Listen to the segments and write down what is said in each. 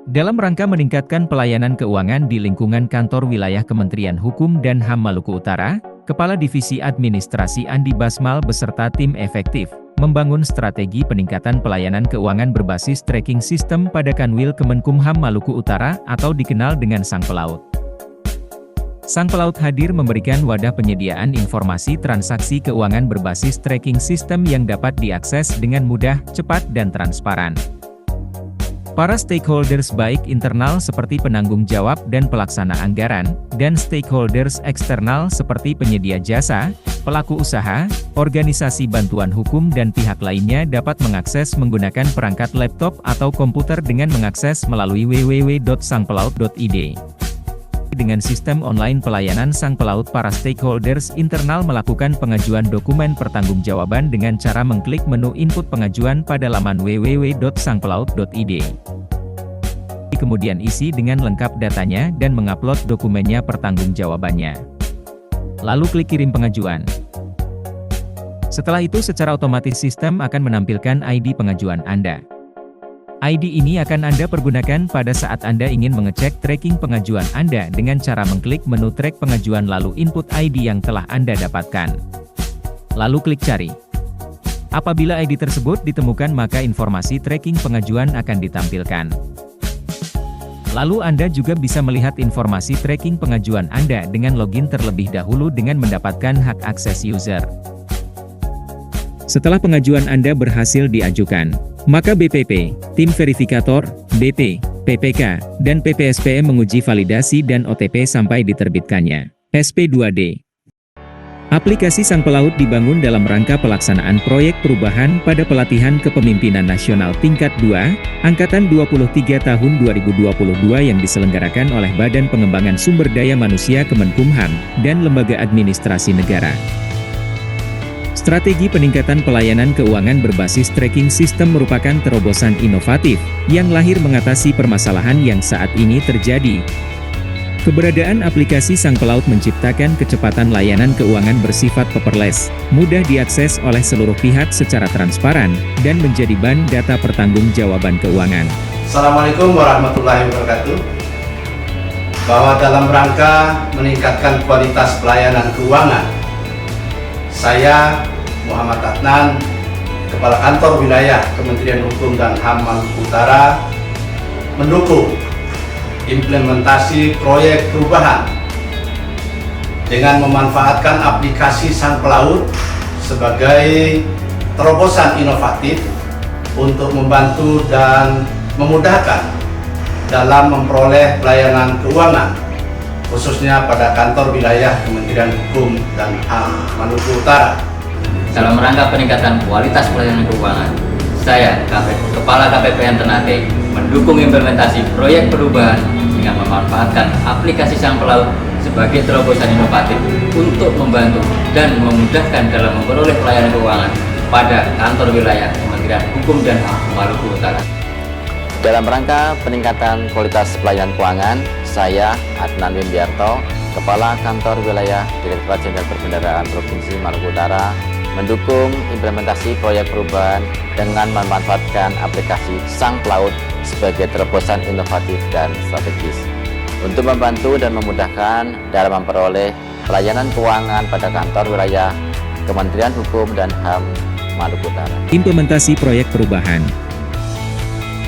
Dalam rangka meningkatkan pelayanan keuangan di lingkungan kantor wilayah Kementerian Hukum dan HAM Maluku Utara, Kepala Divisi Administrasi Andi Basmal beserta tim efektif, membangun strategi peningkatan pelayanan keuangan berbasis tracking sistem pada Kanwil Kemenkumham Maluku Utara atau dikenal dengan Sang Pelaut. Sang Pelaut hadir memberikan wadah penyediaan informasi transaksi keuangan berbasis tracking sistem yang dapat diakses dengan mudah, cepat dan transparan. Para stakeholders baik internal seperti penanggung jawab dan pelaksana anggaran, dan stakeholders eksternal seperti penyedia jasa, pelaku usaha, organisasi bantuan hukum dan pihak lainnya dapat mengakses menggunakan perangkat laptop atau komputer dengan mengakses melalui www.sangpelaut.id. Dengan sistem online pelayanan Sang Pelaut, para stakeholders internal melakukan pengajuan dokumen pertanggungjawaban dengan cara mengklik menu input pengajuan pada laman www.sangpelaut.id. Kemudian isi dengan lengkap datanya dan mengupload dokumennya pertanggungjawabannya. Lalu klik kirim pengajuan. Setelah itu secara otomatis sistem akan menampilkan ID pengajuan Anda. ID ini akan Anda pergunakan pada saat Anda ingin mengecek tracking pengajuan Anda dengan cara mengklik menu track pengajuan lalu input ID yang telah Anda dapatkan. Lalu klik cari. Apabila ID tersebut ditemukan maka informasi tracking pengajuan akan ditampilkan. Lalu Anda juga bisa melihat informasi tracking pengajuan Anda dengan login terlebih dahulu dengan mendapatkan hak akses user. Setelah pengajuan Anda berhasil diajukan, maka BPP, Tim Verifikator, BP, PPK, dan PPSPM menguji validasi dan OTP sampai diterbitkannya SP2D. Aplikasi Sang Pelaut dibangun dalam rangka pelaksanaan proyek perubahan pada pelatihan kepemimpinan nasional tingkat 2, Angkatan 23 tahun 2022 yang diselenggarakan oleh Badan Pengembangan Sumber Daya Manusia Kemenkumham dan Lembaga Administrasi Negara. Strategi peningkatan pelayanan keuangan berbasis tracking sistem merupakan terobosan inovatif, yang lahir mengatasi permasalahan yang saat ini terjadi. Keberadaan aplikasi Sang Pelaut menciptakan kecepatan layanan keuangan bersifat paperless, mudah diakses oleh seluruh pihak secara transparan, dan menjadi bank data pertanggungjawaban keuangan. Assalamualaikum warahmatullahi wabarakatuh. Bahwa dalam rangka meningkatkan kualitas pelayanan keuangan, saya Muhammad Adnan, Kepala Kantor Wilayah Kementerian Hukum dan HAM Maluku Utara, mendukung implementasi proyek perubahan dengan memanfaatkan aplikasi Sang Pelaut sebagai terobosan inovatif untuk membantu dan memudahkan dalam memperoleh pelayanan keuangan, khususnya pada kantor wilayah Kementerian Hukum dan HAM Maluku Utara. Dalam rangka peningkatan kualitas pelayanan keuangan, saya, Kepala KPPN Ternate, mendukung implementasi proyek perubahan dengan memanfaatkan aplikasi Sang Pelaut sebagai terobosan inovatif untuk membantu dan memudahkan dalam memperoleh pelayanan keuangan pada kantor wilayah Kementerian Hukum dan HAM Maluku Utara. Dalam rangka peningkatan kualitas pelayanan keuangan, saya, Adnan Wimbiarto, Kepala Kantor Wilayah Direktorat Jenderal Perbendaharaan Provinsi Maluku Utara, mendukung implementasi proyek perubahan dengan memanfaatkan aplikasi Sang Pelaut sebagai terobosan inovatif dan strategis untuk membantu dan memudahkan dalam memperoleh pelayanan keuangan pada kantor wilayah Kementerian Hukum dan HAM Maluku Utara. Implementasi proyek perubahan.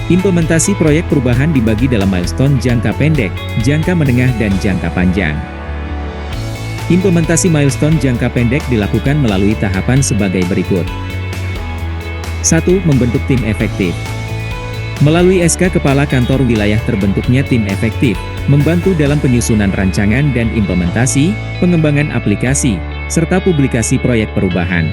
Implementasi proyek perubahan dibagi dalam milestone jangka pendek, jangka menengah dan jangka panjang. Implementasi milestone jangka pendek dilakukan melalui tahapan sebagai berikut. 1. Membentuk tim efektif. Melalui SK Kepala Kantor Wilayah terbentuknya tim efektif, membantu dalam penyusunan rancangan dan implementasi, pengembangan aplikasi, serta publikasi proyek perubahan.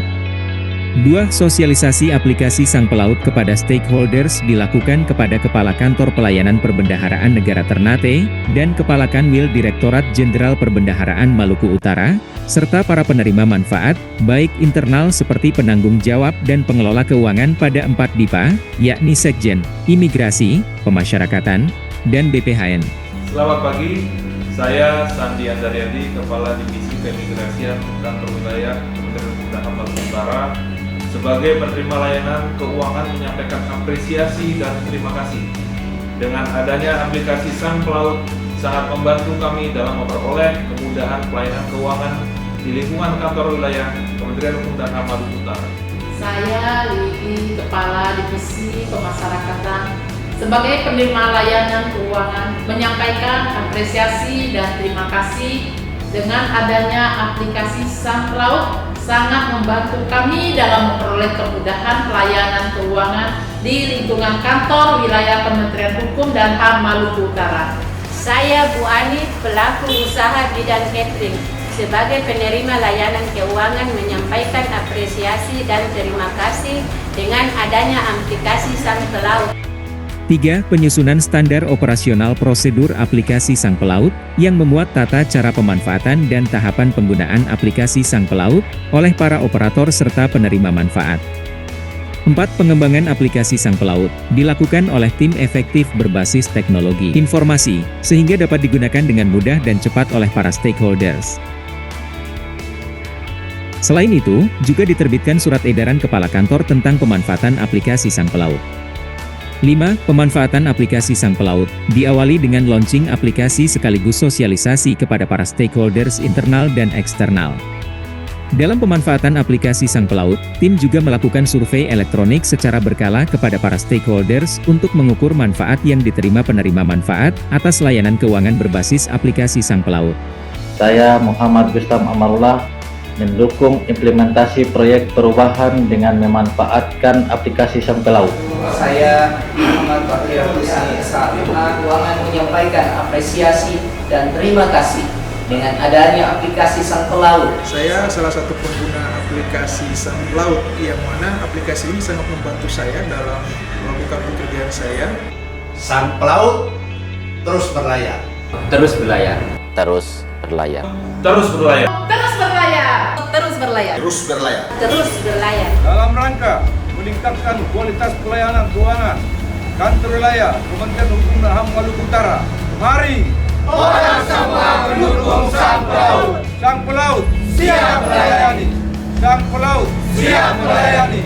2. Sosialisasi aplikasi Sang Pelaut kepada stakeholders dilakukan kepada Kepala Kantor Pelayanan Perbendaharaan Negara Ternate, dan Kepala Kanwil Direktorat Jenderal Perbendaharaan Maluku Utara, serta para penerima manfaat, baik internal seperti penanggung jawab dan pengelola keuangan pada 4 DIPA, yakni Sekjen, Imigrasi, Pemasyarakatan, dan BPHN. Selamat pagi, saya Sandi Andaryadi, Kepala Divisi Keimigrasian Kantor Wilayah Kementerian Hukum dan HAM Maluku Utara, sebagai penerima layanan keuangan menyampaikan apresiasi dan terima kasih Dengan adanya aplikasi Sang Pelaut sangat membantu kami dalam memperoleh kemudahan pelayanan keuangan di lingkungan kantor wilayah Kementerian Hukum dan HAM Maluku Utara. Saya Lili, Kepala Divisi Pemasyarakatan, sebagai penerima layanan keuangan menyampaikan apresiasi dan terima kasih dengan adanya aplikasi Sang Pelaut sangat membantu kami dalam memperoleh kemudahan pelayanan keuangan di lingkungan kantor wilayah Kementerian Hukum dan HAM Maluku Utara. Saya Bu Ani, pelaku usaha bidang catering. Sebagai penerima layanan keuangan menyampaikan apresiasi dan terima kasih dengan adanya aplikasi Sang Pelaut. 3. Penyusunan standar operasional prosedur aplikasi Sang Pelaut, yang memuat tata cara pemanfaatan dan tahapan penggunaan aplikasi Sang Pelaut, oleh para operator serta penerima manfaat. 4. Pengembangan aplikasi Sang Pelaut, dilakukan oleh tim efektif berbasis teknologi informasi, sehingga dapat digunakan dengan mudah dan cepat oleh para stakeholders. Selain itu, juga diterbitkan surat edaran Kepala Kantor tentang pemanfaatan aplikasi Sang Pelaut. 5. Pemanfaatan aplikasi Sang Pelaut, diawali dengan launching aplikasi sekaligus sosialisasi kepada para stakeholders internal dan eksternal. Dalam pemanfaatan aplikasi Sang Pelaut, tim juga melakukan survei elektronik secara berkala kepada para stakeholders untuk mengukur manfaat yang diterima penerima manfaat atas layanan keuangan berbasis aplikasi Sang Pelaut. Saya Muhammad Gustam Amarullah mendukung implementasi proyek perubahan dengan memanfaatkan aplikasi Sang Pelaut. Saya Muhammad Bakir Husni Salimah Keuangan menyampaikan apresiasi dan terima kasih dengan adanya aplikasi Sang Pelaut. Saya salah satu pengguna aplikasi Sang Pelaut, yang mana aplikasi ini sangat membantu saya dalam melakukan pekerjaan saya. Sang Pelaut terus berlayar. Terus berlayar. Terus berlayar. Terus berlayar. Terus berlayar. Terus berlayar. Terus berlayar. Terus berlayar. Dalam rangka meningkatkan kualitas pelayanan keuangan kantor wilayah Kementerian Hukum dan HAM Maluku Utara, mari Orang semua mendukung Sang Pelaut. Sang Pelaut siap melayani. Sang Pelaut siap melayani.